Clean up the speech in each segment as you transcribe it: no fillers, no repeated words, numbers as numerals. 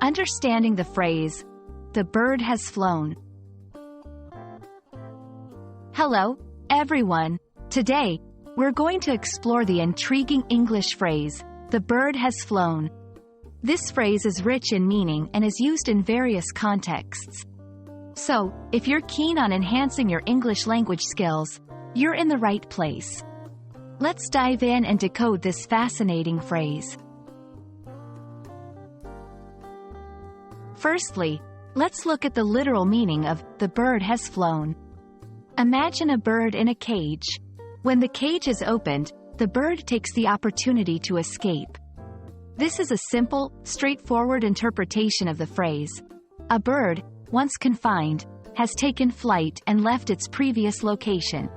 Understanding the phrase, "The bird has flown." Hello, everyone. Today, we're going to explore the intriguing English phrase, "The bird has flown." This phrase is rich in meaning and is used in various contexts. So, if you're keen on enhancing your English language skills, you're in the right place. Let's dive in and decode this fascinating phrase. Firstly, let's look at the literal meaning of "the bird has flown." Imagine a bird in a cage. When the cage is opened, the bird takes the opportunity to escape. This is a simple, straightforward interpretation of the phrase. A bird, once confined, has taken flight and left its previous location.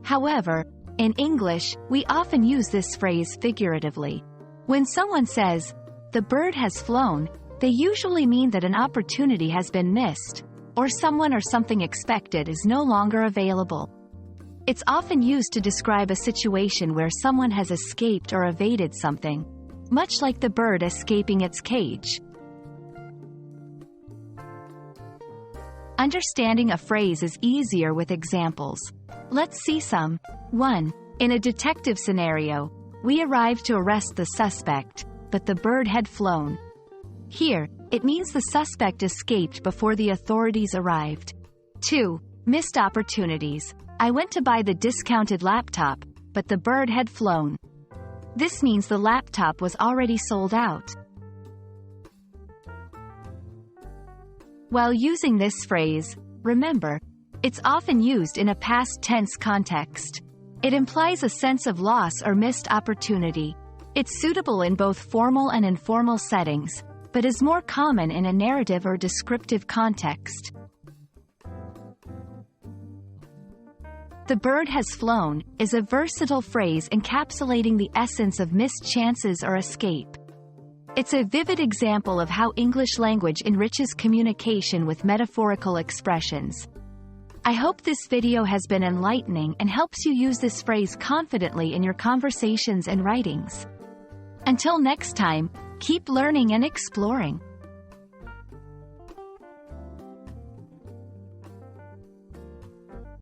However, in English, we often use this phrase figuratively. When someone says, "The bird has flown," they usually mean that an opportunity has been missed, or someone or something expected is no longer available. It's often used to describe a situation where someone has escaped or evaded something, much like the bird escaping its cage. Understanding a phrase is easier with examples. Let's see some. 1. In a detective scenario, we arrived to arrest the suspect, but the bird had flown. Here, it means the suspect escaped before the authorities arrived. 2. Missed opportunities. I went to buy the discounted laptop, but the bird had flown. This means the laptop was already sold out. While using this phrase, remember, it's often used in a past tense context. It implies a sense of loss or missed opportunity. It's suitable in both formal and informal settings, but is more common in a narrative or descriptive context. "The bird has flown" is a versatile phrase encapsulating the essence of missed chances or escape. It's a vivid example of how English language enriches communication with metaphorical expressions. I hope this video has been enlightening and helps you use this phrase confidently in your conversations and writings. Until next time, keep learning and exploring.